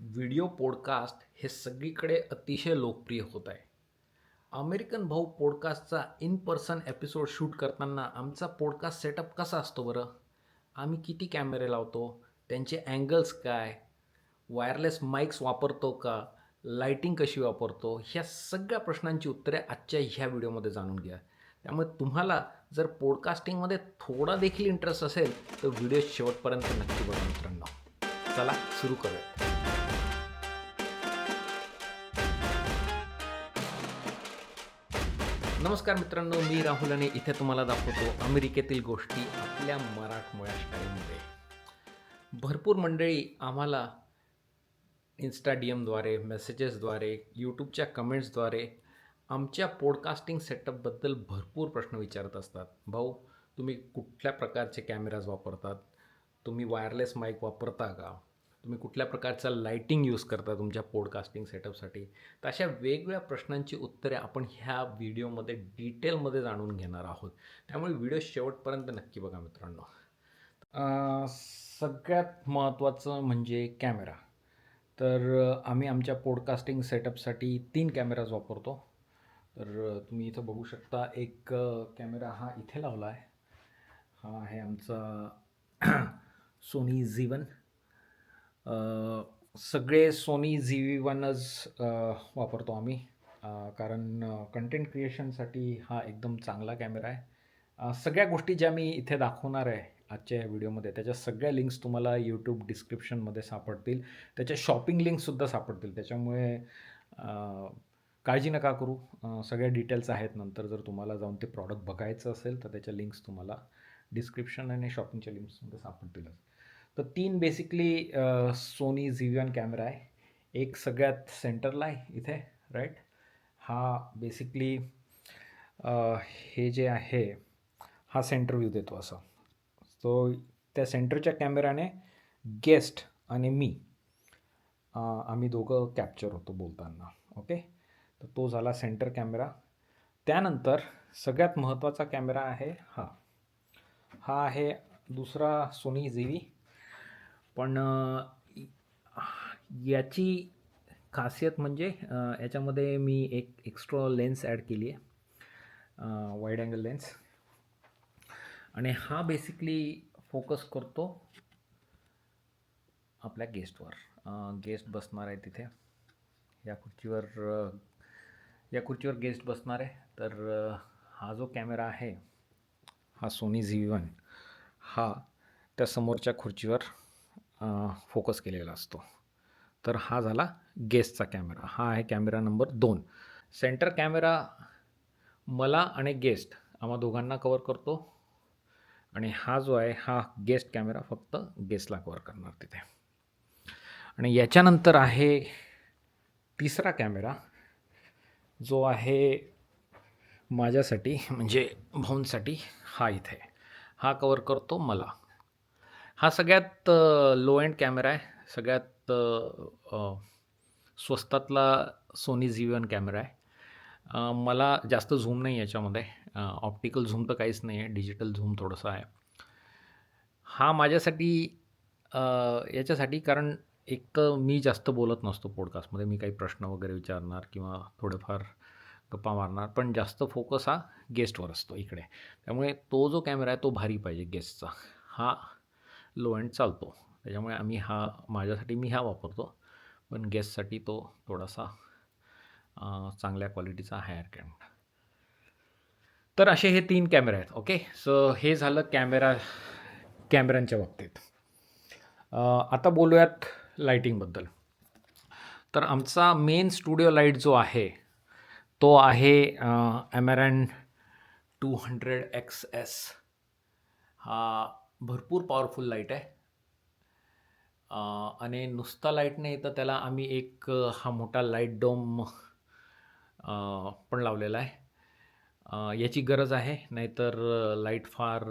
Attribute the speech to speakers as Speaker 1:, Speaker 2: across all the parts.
Speaker 1: Video podcast हे सगळीकडे अतिशय लोकप्रिय होत आहे. अमेरिकन भाऊ पॉडकास्टचा इन पर्सन एपिसोड शूट करताना आमचा पॉडकास्ट सेटअप कसा असतो बरं? आम्ही किती कॅमेरे लावतो? त्यांचे अँगल्स काय? वायरलेस माईक्स वापरतो का? लाइटिंग कशी वापरतो? ह्या सगळ्या प्रश्नांची उत्तरे आजच्या ह्या व्हिडिओमध्ये जाणून घ्या. त्यामुळे तुम्हाला जर पॉडकास्टिंगमध्ये थोडा देखील इंटरेस्ट असेल तर व्हिडिओ शेवटपर्यंत नक्की बघा मित्रांनो. चला सुरू करूया. नमस्कार मित्रांनो, मी राहुल आणि इथे तुम्हाला दाखवतो अमेरिकेतील गोष्टी आपल्या मराठमोळ्या स्टाईलमध्ये. भरपूर मंडळी आम्हाला इन्स्टा डी एमद्वारे, मेसेजेसद्वारे, यूट्यूबच्या कमेंट्सद्वारे आमच्या पॉडकास्टिंग सेटअपबद्दल भरपूर प्रश्न विचारत असतात. भाऊ, तुम्ही कुठल्या प्रकारचे कॅमेराज वापरतात? तुम्ही वायरलेस माईक वापरता का? तुम्ही कुठल्या प्रकारचा लाइटिंग यूज करता तुमच्या पॉडकास्टिंग सेटअपसाठी? तर अशा वेगवेगळ्या प्रश्नांची उत्तरे आपण ह्या व्हिडिओमध्ये डिटेलमध्ये जाणून घेणार आहोत. त्यामुळे व्हिडिओ शेवटपर्यंत नक्की बघा मित्रांनो. सगळ्यात महत्त्वाचं म्हणजे कॅमेरा. तर आम्ही आमच्या पॉडकास्टिंग सेटअपसाठी 3 कॅमेराज वापरतो. तर तुम्ही इथं बघू शकता एक कॅमेरा हा इथे लावला आहे. हा आहे आमचा सोनी Z1. सगळे सोनी ZV-1च वापरतो आम्ही, कारण कंटेंट क्रिएशनसाठी हा एकदम चांगला कॅमेरा आहे. सगळ्या गोष्टी ज्या मी इथे दाखवणार आहे आजच्या या व्हिडिओमध्ये, त्याच्या सगळ्या लिंक्स तुम्हाला यूट्यूब डिस्क्रिप्शनमध्ये सापडतील. त्याच्या शॉपिंग लिंक्ससुद्धा सापडतील. त्याच्यामुळे काळजी नका करू. सगळ्या डिटेल्स आहेत. नंतर जर तुम्हाला जाऊन ते प्रॉडक्ट बघायचं असेल तर त्याच्या लिंक्स तुम्हाला डिस्क्रिप्शन आणि शॉपिंगच्या लिंक्समध्ये सापडतीलच. तर 3 बेसिकली सोनी ZV-1 कॅमेरा आहे. एक सगळ्यात सेंटरला आहे इथे, राईट. हा बेसिकली हे जे आहे हा सेंटर व्ह्यू देतो असं. सो त्या सेंटरच्या कॅमेराने गेस्ट आणि मी आम्ही दोघं कॅप्चर होतो बोलताना. ओके, तर तो झाला सेंटर कॅमेरा. त्यानंतर सगळ्यात महत्त्वाचा कॅमेरा आहे हा. हा आहे दुसरा सोनी ZV. पण याची खासियत म्हणजे याच्यामध्ये मी एक एक्स्ट्रा लेन्स ॲड केली आहे, वाईड अँगल लेन्स. आणि हा बेसिकली फोकस करतो आपल्या गेस्टवर. गेस्ट बसणार आहे तिथे या खुर्चीवर गेस्ट बसणार आहे. तर हा जो कॅमेरा आहे हा सोनी ZV-1 हा त्या समोरच्या खुर्चीवर फोकस केलेला असतो. तर हा झाला गेस्टचा कॅमेरा. हा आहे कॅमेरा नंबर 2. सेंटर कॅमेरा मला आणि गेस्ट आम्हा दोघांना कवर करतो. आणि हा जो आहे हा गेस्ट कॅमेरा फक्त गेस्टला कवर करणार तिथे. आणि याच्यानंतर आहे तिसरा कॅमेरा, जो आहे माझ्यासाठी म्हणजे भाऊंसाठी. हा इथे हा कवर करतो मला. हा सगळ्यात लो एंड कॅमेरा आहे. सगळ्यात स्वस्तातला सोनी ZV-1 कॅमेरा आहे. मला जास्त झूम नाही याच्यामध्ये. ऑप्टिकल झूम तर काहीच नाही आहे. डिजिटल झूम थोडंसं आहे. हा माझ्यासाठी याच्यासाठी कारण एक तर मी जास्त बोलत नसतो पॉडकास्टमध्ये. मी काही प्रश्न वगैरे विचारणार किंवा थोडेफार गप्पा मारणार, पण जास्त फोकस हा गेस्टवर असतो इकडे. त्यामुळे तो जो कॅमेरा आहे तो भारी पाहिजे गेस्टचा. हा लो एंड चालतो. त्याच्यामुळे माझ्यासाठी मी हा वापरतो. पण गेस्टसाठी तो थोडासा चांगल्या क्वालिटीचा हायर कॅमेरा. तर असे हे 3 कॅमेरे आहेत. ओके, सो हे झालं कॅमेऱ्यांच्या बाबतीत. आता बोलूयात लाईटिंगबद्दल. तर आमचा मेन स्टुडिओ लाईट जो आहे तो आहे Amaran 200XS. हा भरपूर पॉवरफुल लाईट आहे. आणि नुसता लाईट नाही तर त्याला आम्ही एक हा मोठा लाईट डोम पण लावलेला आहे. याची गरज आहे, नाहीतर लाईट फार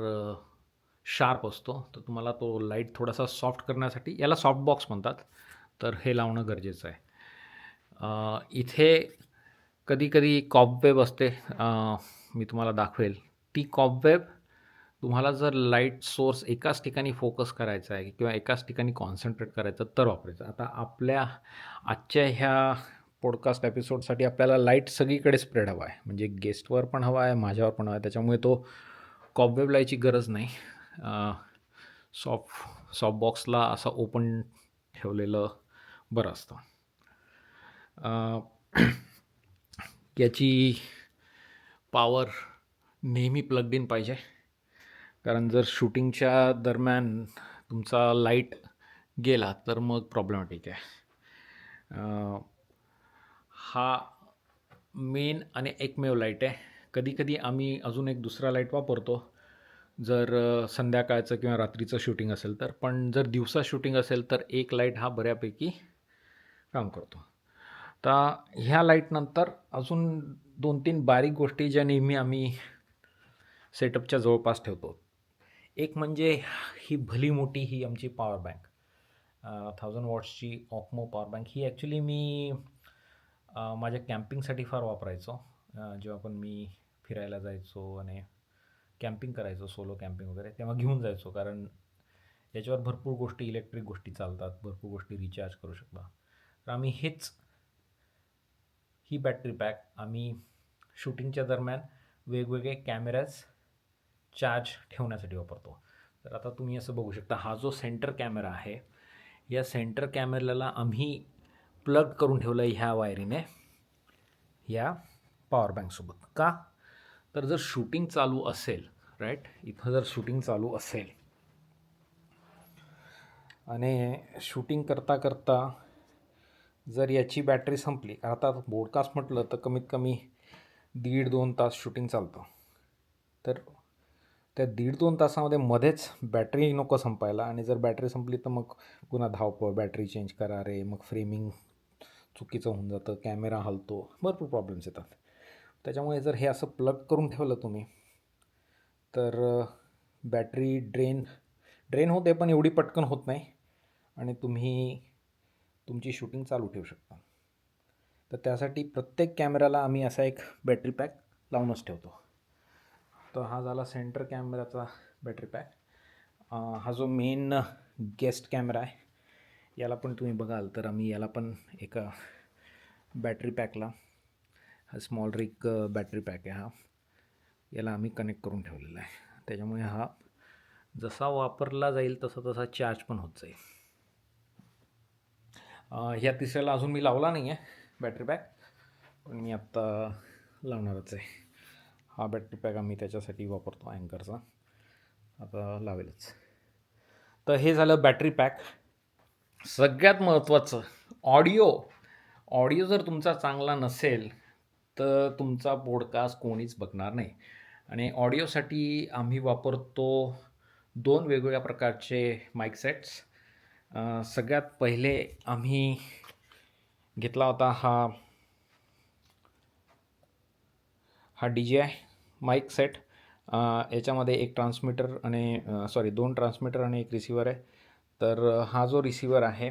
Speaker 1: शार्प असतो. तर तुम्हाला तो लाईट थोडासा सॉफ्ट करण्यासाठी, याला सॉफ्ट बॉक्स म्हणतात, तर हे लावणं गरजेचं आहे. इथे कधी कधी कॉबवेब असते, मी तुम्हाला दाखवेल. ती कॉबवेब तुम्हाला जर लाईट सोर्स एकाच ठिकाणी फोकस करायचा आहे किंवा एकाच ठिकाणी कॉन्सन्ट्रेट करायचं तर वापरायचं. आता आपल्या आजच्या ह्या पॉडकास्ट एपिसोडसाठी आपल्याला लाईट सगळीकडे स्प्रेड हवा आहे. म्हणजे गेस्टवर पण हवा आहे, माझ्यावर पण हवा आहे. त्याच्यामुळे तो कॉबवेब लावायची गरज नाही. सॉफ्ट बॉक्सला असं ओपन ठेवलेलं बरं असतं. याची पॉवर नेहमी प्लग्ड इन पाहिजे, कारण जर शूटिंगच्या दरम्यान तुमचा लाईट गेला तर मग प्रॉब्लेमॅटिक आहे. हा मेन आणि एकमेव लाईट आहे. कधीकधी आम्ही अजून एक दुसरा लाईट वापरतो जर संध्याकाळचं किंवा रात्रीचं शूटिंग असेल तर. पण जर दिवसा शूटिंग असेल तर एक लाईट हा बऱ्यापैकी काम करतो. तर ह्या लाईटनंतर अजून 2-3 बारीक गोष्टी ज्या नेहमी आम्ही सेटअपच्या जवळपास ठेवतो. एक म्हणजे ही भली मोठी ही आमची पॉवर बँक, 1000 वॉट्सची ऑक्मो पॉवर बँक. ही ॲक्च्युली मी माझ्या कॅम्पिंगसाठी फार वापरायचो. जेव्हा पण मी फिरायला जायचो आणि कॅम्पिंग करायचो, सोलो कॅम्पिंग वगैरे, तेव्हा घेऊन जायचो. कारण याच्यावर भरपूर गोष्टी, इलेक्ट्रिक गोष्टी चालतात, भरपूर गोष्टी रिचार्ज करू शकता. तर आम्ही ही बॅटरी पॅक आम्ही शूटिंगच्या दरम्यान वेगवेगळे कॅमेराज चार्ज ठेवण्यासाठी वापरतो. तर आता तुम्ही असं बघू शकता, हा जो सेंटर कॅमेरा आहे, या सेंटर कॅमेऱ्याला आम्ही प्लग करून ठेवलं आहे ह्या वायरीने या पॉवर बँकसोबत. का? तर जर शूटिंग चालू असेल, राईट, इथं जर शूटिंग चालू असेल आणि शूटिंग करता करता जर याची बॅटरी संपली, आता ब्रॉडकास्ट म्हटलं तर कमीत कमी 1.5-2 तास शूटिंग चालतं. तर त्या 1.5-2 तासामध्ये मध्येच बॅटरी नको संपायला, आणि जर बॅटरी संपली तर मग पुन्हा धावपळ, बॅटरी चेंज करा रे, मग फ्रेमिंग चुकीचं होऊन जातं, कॅमेरा हलतो, भरपूर प्रॉब्लेम्स येतात. त्याच्यामुळे जर हे असं प्लग करून ठेवलं तुम्ही तर बॅटरी ड्रेन होते, पण एवढी पटकन होत नाही, आणि तुम्ही तुमची शूटिंग चालू ठेवू शकता. तर त्यासाठी प्रत्येक कॅमेऱ्याला आम्ही असा एक बॅटरी पॅक लावूनच ठेवतो. तर हा झाला सेंटर कॅमेराचा बॅटरी पॅक. हा जो मेन गेस्ट कॅमेरा आहे, याला पण तुम्ही बघाल तर आम्ही याला पण एका बॅटरी पॅकला, हा स्मॉल रिग बॅटरी पॅक आहे, हा याला आम्ही कनेक्ट करून ठेवलेला आहे. त्याच्यामुळे हा जसा वापरला जाईल तसा तसा चार्ज पण होत जाईल. ह्या तिसऱ्याला अजून मी लावला नाही आहे बॅटरी पॅक, पण मी आत्ता लावणारच आहे. हा बॅटरी पॅक आम्ही त्याच्यासाठी वापरतो, अँकरचा. आता लावेलच. तर हे झालं बॅटरी पॅक. सगळ्यात महत्त्वाचं ऑडिओ जर तुमचा चांगला नसेल तर तुमचा पॉडकास्ट कोणीच बघणार नाही. आणि ऑडिओसाठी आम्ही वापरतो 2 वेगवेगळ्या प्रकारचे माईक सेट्स. सगळ्यात पहिले आम्ही घेतला होता हा DJI माईक सेट. याच्यामध्ये एक ट्रान्समीटर आणि 2 ट्रान्समीटर आणि एक रिसिवर आहे. तर हा जो रिसिवर आहे,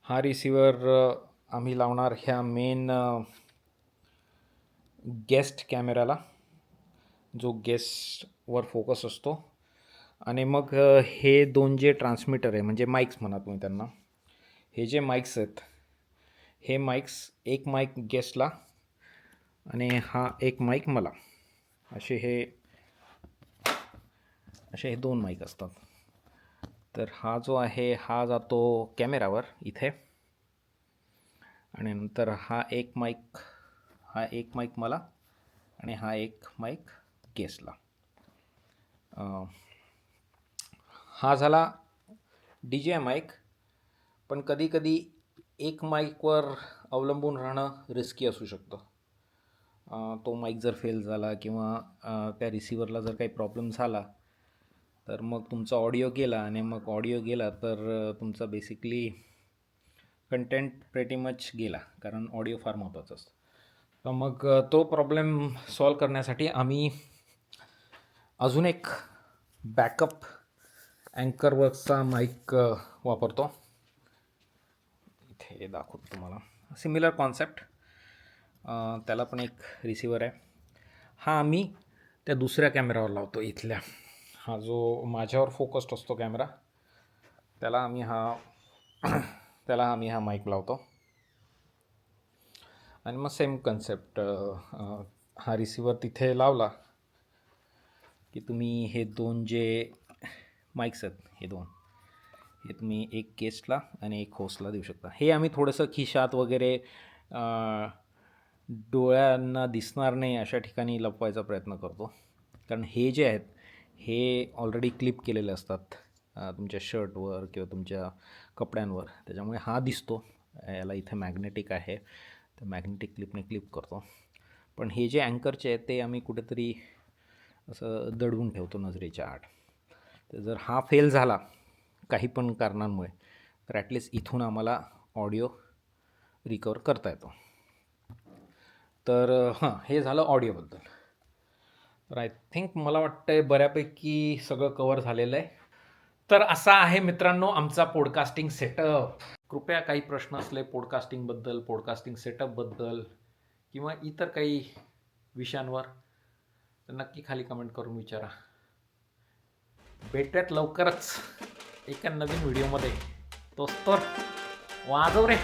Speaker 1: हा रिसिवर आम्ही लावणार ह्या मेन गेस्ट कॅमेऱ्याला, जो गेस्टवर फोकस असतो. आणि मग हे 2 जे ट्रान्समीटर आहे, म्हणजे माईक्स म्हणा तुम्ही त्यांना, हे जे माईक्स आहेत, हे माईक्स, एक माईक गेस्टला आणि हा एक माईक मला, असे हे 2 माईक असतात. तर हा जो आहे हा जातो कॅमेरावर इथे, आणि नंतर हा एक माईक मला आणि हा एक माईक गेस्टला. हा झाला DJI माईक. पण कधीकधी एक माईकवर अवलंबून राहणं रिस्की असू शकतं. तो माईक जर फेल झाला किंवा त्या रिसिवरला जर काही प्रॉब्लेम झाला तर मग तुमचा ऑडिओ गेला, आणि मग ऑडिओ गेला तर तुमचा बेसिकली कंटेंट प्रेटी मच गेला, कारण ऑडिओ फार महत्त्वाचं असतं. तर मग तो प्रॉब्लेम सॉल्व करण्यासाठी आम्ही अजून एक बॅकअप अँकरवर्क्सचा माईक वापरतो. इथे दाखवतो तुम्हाला, सिमिलर कॉन्सेप्ट. त्याला पण एक रिसिवर आहे. हा आम्ही त्या दुसऱ्या कॅमेरावर लावतो इथल्या. हा जो माझ्यावर फोकस्ड असतो कॅमेरा, त्याला आम्ही हा माईक लावतो. आणि मग सेम कन्सेप्ट, हा रिसिवर तिथे लावला की तुम्ही हे 2 जे माईक्स आहेत, हे तुम्ही एक गेस्टला आणि एक होस्टला देऊ शकता. हे आम्ही थोडंसं खिशात वगैरे डोळ्यांना दिसणार नाही अशा ठिकाणी लपवायचा प्रयत्न करतो. कारण हे जे आहेत हे ऑलरेडी क्लिप केलेले असतात तुमच्या शर्टवर किंवा तुमच्या कपड्यांवर. त्याच्यामुळे हा दिसतो. याला इथे मॅग्नेटिक आहे, तर मॅग्नेटिक क्लिपने क्लिप करतो. पण हे जे अँकरचे आहेत ते आम्ही कुठेतरी असं दडवून ठेवतो नजरेच्या आड. तर जर हा फेल झाला काही पण कारणांमुळे, तर ॲटलिस्ट इथून आम्हाला ऑडिओ रिकवर करता येतो. तर हे झालं ऑडिओबद्दल. तर आय थिंक मला वाटतं आहे बऱ्यापैकी सगळं कवर झालेलं आहे. तर असा आहे मित्रांनो आमचा पॉडकास्टिंग सेटअप. कृपया काही प्रश्न असले पॉडकास्टिंगबद्दल, पॉडकास्टिंग सेटअपबद्दल किंवा इतर काही विषयांवर, तर नक्की खाली कमेंट करून विचारा. भेटूयात लवकरच एका नवीन व्हिडिओमध्ये. तोच तर वाजव रे.